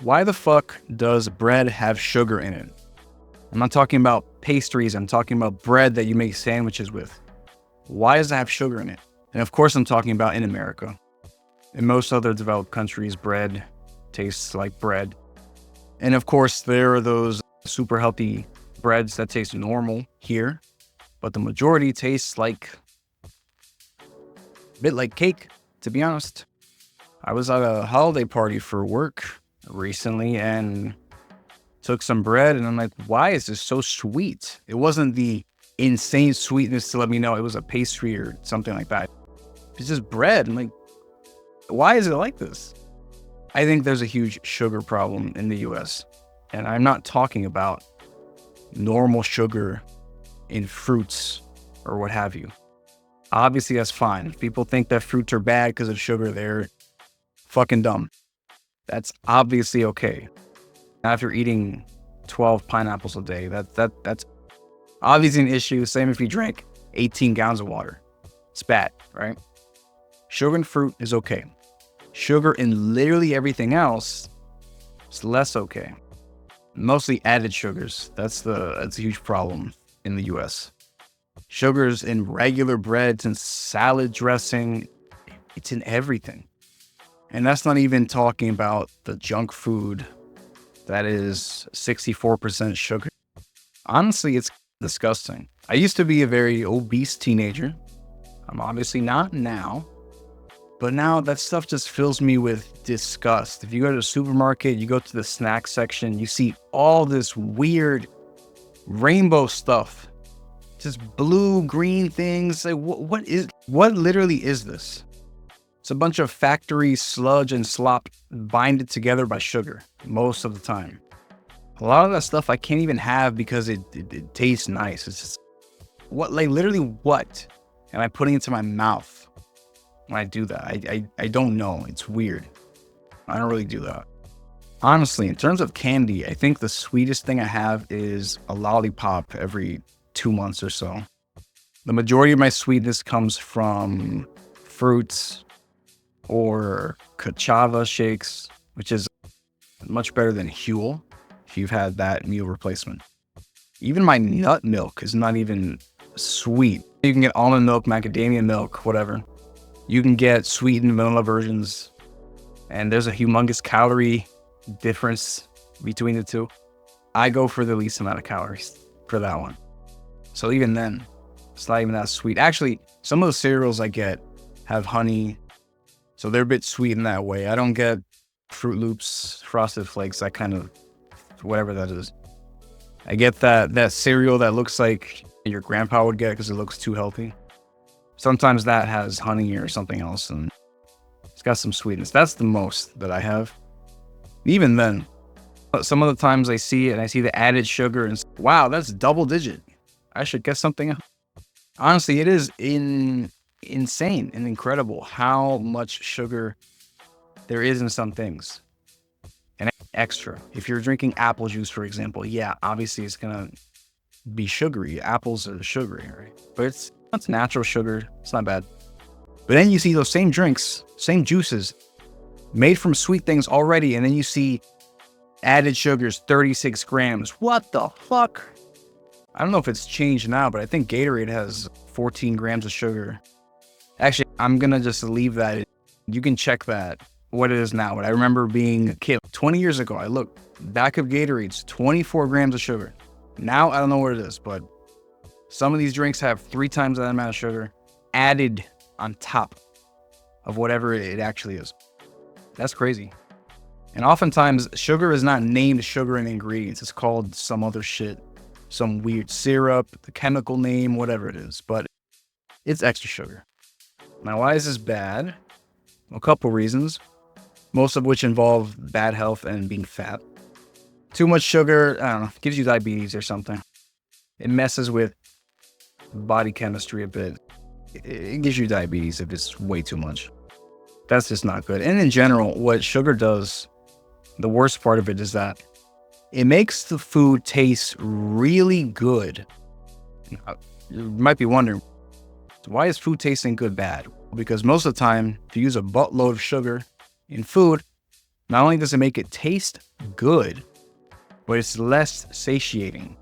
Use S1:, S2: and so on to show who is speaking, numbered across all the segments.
S1: Why the fuck does bread have sugar in it? I'm not talking about pastries. I'm talking about bread that you make sandwiches with. Why does it have sugar in it? And of course, I'm talking about in America. In most other developed countries, bread tastes like bread. And of course, there are those super healthy breads that taste normal here, but the majority tastes like a bit like cake, to be honest. I was at a holiday party for work recently and took some bread, and I'm like, why is this so sweet? It wasn't the insane sweetness to let me know it was a pastry or something like that. It's just bread. I'm like, why is it like this? I think there's a huge sugar problem in the US. And I'm not talking about normal sugar in fruits or what have you. Obviously, that's fine. If people think that fruits are bad because of sugar, they're fucking dumb. That's obviously okay. After eating 12 pineapples a day, that's obviously an issue. Same if you drank 18 gallons of water. It's bad, right? Sugar in fruit is okay. Sugar in literally everything else is less okay. Mostly added sugars. That's a huge problem in the US. Sugars in regular breads and salad dressing. It's in everything. And that's not even talking about the junk food that is 64% sugar. Honestly, it's disgusting. I used to be a very obese teenager. I'm obviously not now. But now that stuff just fills me with disgust. If you go to the supermarket, you go to the snack section, you see all this weird rainbow stuff. Just blue, green things. Like, what literally is this? It's a bunch of factory sludge and slop binded together by sugar most of the time. A lot of that stuff I can't even have because it tastes nice. It's just, literally what am I putting into my mouth when I do that? I don't know. It's weird. I don't really do that. Honestly, in terms of candy, I think the sweetest thing I have is a lollipop every 2 months or so. The majority of my sweetness comes from fruits or cachava shakes, which is much better than Huel if you've had that meal replacement. Even my nut milk is not even sweet. You can get almond milk, macadamia milk, whatever. You can get sweetened vanilla versions, and there's a humongous calorie difference between the two. I go for the least amount of calories for that one. So even then, it's not even that sweet. Actually, some of the cereals I get have honey, so they're a bit sweet in that way. I don't get Fruit Loops, Frosted Flakes, that kind of, whatever that is. I get that cereal that looks like your grandpa would get because it looks too healthy. Sometimes that has honey or something else, and it's got some sweetness. That's the most that I have. Even then, some of the times I see it and I see the added sugar and wow, that's double digit. I should get something else. Honestly, it is insane and incredible how much sugar there is in some things. And extra. If you're drinking apple juice, for example, yeah, obviously it's gonna be sugary. Apples are sugary, right? But it's natural sugar. It's not bad. But then you see those same drinks, same juices, made from sweet things already, and then you see added sugars, 36 grams. What the fuck? I don't know if it's changed now, but I think Gatorade has 14 grams of sugar. Actually, I'm gonna just leave that. You can check that, what it is now. But I remember being a kid 20 years ago. I looked, back of Gatorade's 24 grams of sugar. Now, I don't know what it is, but some of these drinks have 3 times that amount of sugar added on top of whatever it actually is. That's crazy. And oftentimes, sugar is not named sugar in ingredients. It's called some other shit, some weird syrup, the chemical name, whatever it is. But it's extra sugar. Now, why is this bad? A couple reasons, most of which involve bad health and being fat. Too much sugar, I don't know, gives you diabetes or something. It messes with body chemistry a bit. It gives you diabetes if it's way too much. That's just not good. And in general, what sugar does, the worst part of it is that it makes the food taste really good. You might be wondering, why is food tasting good bad? Because most of the time, if you use a buttload of sugar in food, Not only does it make it taste good, but it's less satiating.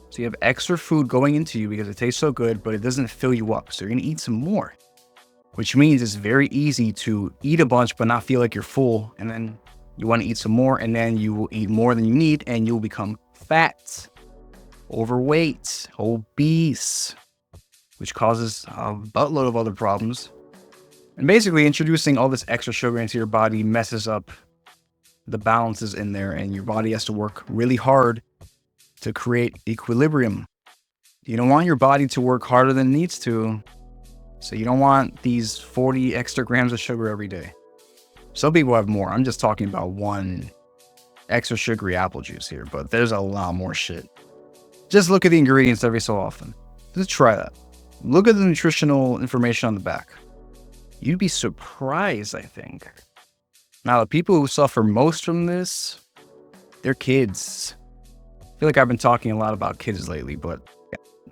S1: So you have extra food going into you because it tastes so good, but it doesn't fill you up. So you're gonna eat some more, which means it's very easy to eat a bunch but not feel like you're full. And then you wanna eat some more, and then you will eat more than you need, and you'll become fat, overweight, obese, which causes a buttload of other problems. And basically, introducing all this extra sugar into your body messes up the balances in there, and your body has to work really hard to create equilibrium. You don't want your body to work harder than it needs to, so you don't want these 40 extra grams of sugar every day. Some people have more. I'm just talking about one extra sugary apple juice here, but there's a lot more shit. Just look at the ingredients every so often. Just try that. Look at the nutritional information on the back. You'd be surprised, I think. Now, the people who suffer most from this, they're kids. I feel like I've been talking a lot about kids lately, but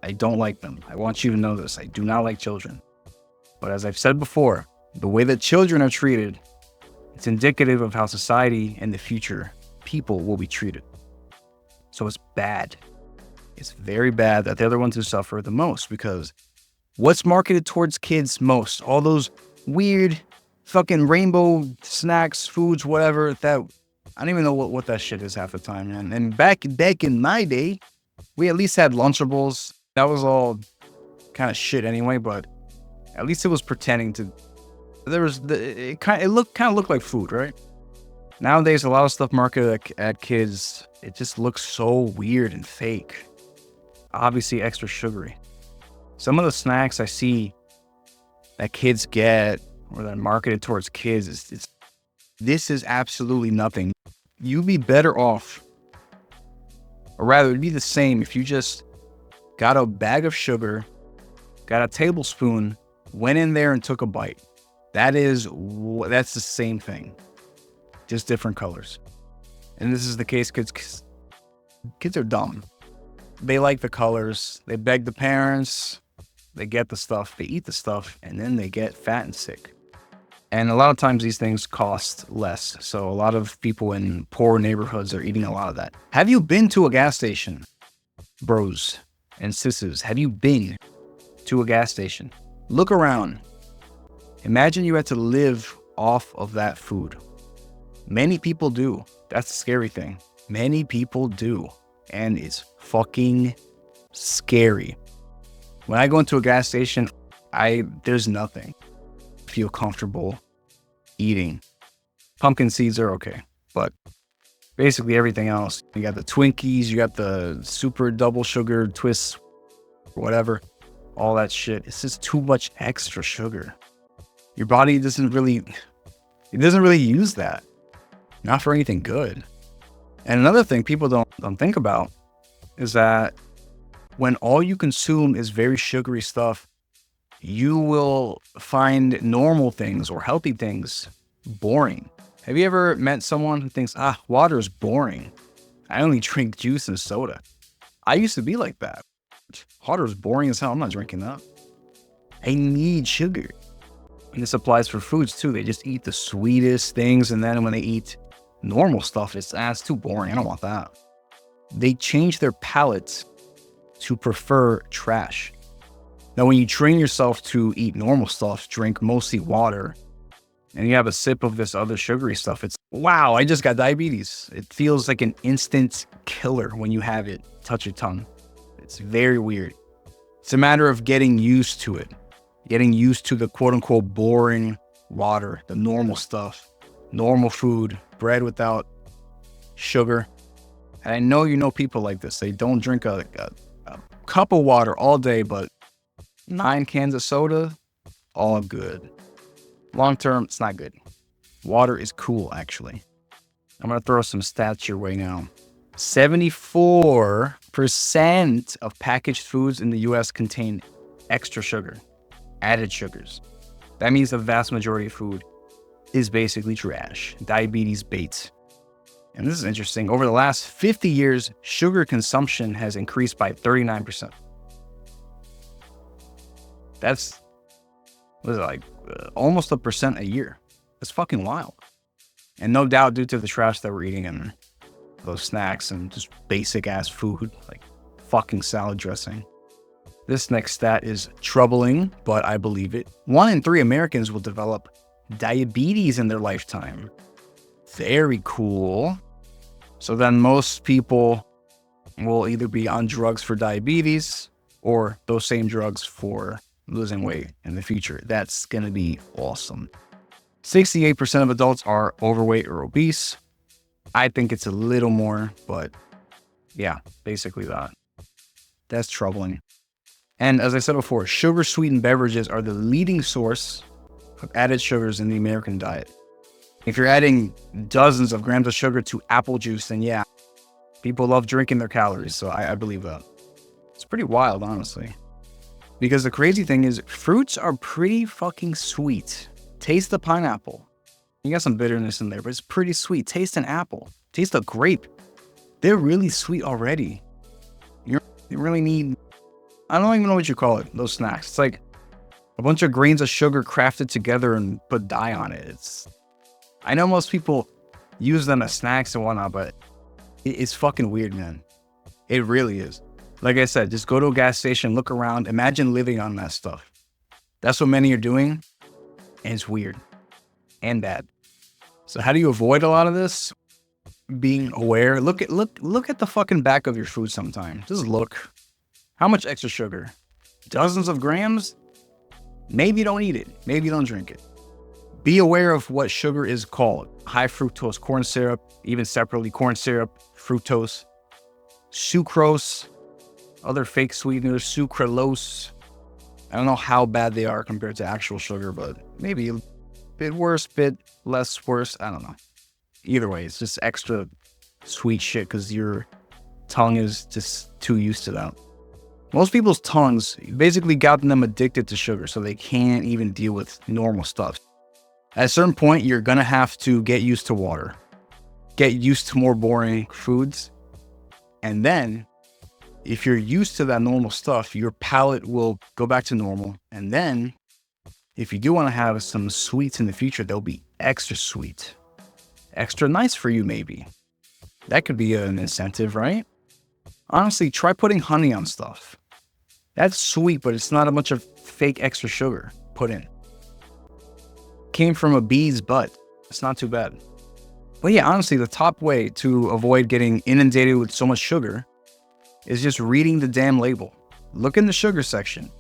S1: I don't like them. I want you to know this. I do not like children. But as I've said before, the way that children are treated, it's indicative of how society and the future people will be treated. So it's bad. It's very bad that they're the ones who suffer the most, because what's marketed towards kids most? All those weird fucking rainbow snacks, foods, whatever, that I don't even know what that shit is half the time, man. And back in my day, we at least had Lunchables. That was all kind of shit anyway, but at least it was pretending to. It kind of looked like food, right? Nowadays, a lot of stuff marketed at kids, it just looks so weird and fake. Obviously, extra sugary. Some of the snacks I see that kids get or that are marketed towards kids, this is absolutely nothing. You'd be better off, or rather, it'd be the same if you just got a bag of sugar, got a tablespoon, went in there and took a bite. That's the same thing, just different colors. And this is the case because kids are dumb. They like the colors, they beg the parents, they get the stuff, they eat the stuff, and then they get fat and sick. And a lot of times these things cost less. So a lot of people in poor neighborhoods are eating a lot of that. Have you been to a gas station, bros and sisses? Have you been to a gas station? Look around. Imagine you had to live off of that food. Many people do. That's the scary thing. Many people do. And it's fucking scary. When I go into a gas station, there's nothing I feel comfortable eating. Pumpkin seeds are okay, but basically everything else. You got the Twinkies, you got the super double sugar twists, whatever, all that shit. It's just too much extra sugar. Your body doesn't really use that. Not for anything good. And another thing people don't think about is that when all you consume is very sugary stuff, you will find normal things or healthy things boring. Have you ever met someone who thinks, water is boring? I only drink juice and soda. I used to be like that. Water is boring as hell. I'm not drinking that. I need sugar. And this applies for foods too. They just eat the sweetest things, and then when they eat normal stuff, it's too boring. I don't want that. They change their palates to prefer trash. Now, when you train yourself to eat normal stuff, drink mostly water, and you have a sip of this other sugary stuff, it's, wow, I just got diabetes. It feels like an instant killer when you have it touch your tongue. It's very weird. It's a matter of getting used to it, getting used to the quote unquote boring water, the normal stuff, normal food, bread without sugar. And I know you know people like this. They don't drink a cup of water all day, but 9 cans of soda, all good. Long term, it's not good. Water is cool, actually. I'm going to throw some stats your way now. 74% of packaged foods in the US contain extra sugar, added sugars. That means the vast majority of food is basically trash, diabetes bait. And this is interesting. Over the last 50 years, sugar consumption has increased by 39%. That's, what is it, like almost 1% a year. That's fucking wild. And no doubt due to the trash that we're eating and those snacks and just basic ass food, like fucking salad dressing. This next stat is troubling, but I believe it. 1 in 3 Americans will develop diabetes in their lifetime. Very cool. So then most people will either be on drugs for diabetes or those same drugs for losing weight in the future. That's going to be awesome. 68% of adults are overweight or obese. I think it's a little more, but yeah, basically that. That's troubling. And as I said before, sugar-sweetened beverages are the leading source of added sugars in the American diet. If you're adding dozens of grams of sugar to apple juice, then yeah, people love drinking their calories, so I believe that. It's pretty wild, honestly. Because the crazy thing is, fruits are pretty fucking sweet. Taste the pineapple. You got some bitterness in there, but it's pretty sweet. Taste an apple. Taste a grape. They're really sweet already. You really need, I don't even know what you call it, those snacks. It's like a bunch of grains of sugar crafted together and put dye on it. I know most people use them as snacks and whatnot, but it's fucking weird, man. It really is. Like I said, just go to a gas station, look around, imagine living on that stuff. That's what many are doing, and it's weird and bad. So how do you avoid a lot of this? Being aware. Look at the fucking back of your food sometime. Just look. How much extra sugar? Dozens of grams? Maybe you don't eat it. Maybe you don't drink it. Be aware of what sugar is called. High fructose corn syrup, even separately corn syrup, fructose, sucrose, other fake sweeteners, sucralose. I don't know how bad they are compared to actual sugar, but maybe a bit worse, bit less worse. I don't know. Either way, it's just extra sweet shit because your tongue is just too used to that. Most people's tongues basically gotten them addicted to sugar, so they can't even deal with normal stuff. At a certain point, you're going to have to get used to water, get used to more boring foods. And then if you're used to that normal stuff, your palate will go back to normal. And then if you do want to have some sweets in the future, they'll be extra sweet, extra nice for you, maybe. That could be an incentive, right? Honestly, try putting honey on stuff. That's sweet, but it's not a bunch of fake extra sugar put in. Came from a bee's butt. It's not too bad. But yeah, honestly, the top way to avoid getting inundated with so much sugar is just reading the damn label. Look in the sugar section.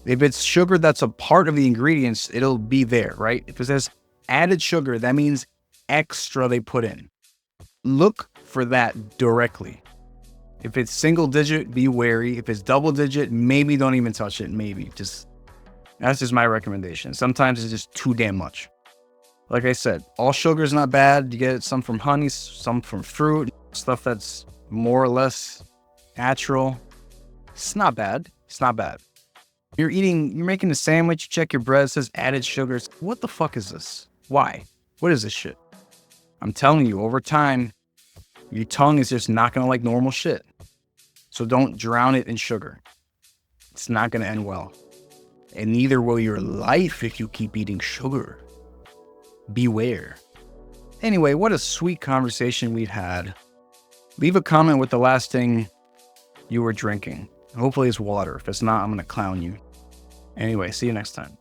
S1: If it's sugar that's a part of the ingredients, it'll be there, right? If it says added sugar, that means extra they put in. Look for that directly. If it's single digit, be wary. If it's double digit, maybe don't even touch it. Maybe that's just my recommendation. Sometimes it's just too damn much. Like I said, all sugar is not bad. You get some from honey, some from fruit, stuff that's more or less natural. It's not bad. It's not bad. You're making a sandwich, you check your bread, it says added sugars. What the fuck is this? Why? What is this shit? I'm telling you, over time, your tongue is just not going to like normal shit. So don't drown it in sugar. It's not going to end well. And neither will your life if you keep eating sugar. Beware. Anyway, what a sweet conversation we've had. Leave a comment with the last thing you were drinking. Hopefully it's water. If it's not, I'm going to clown you. Anyway, see you next time.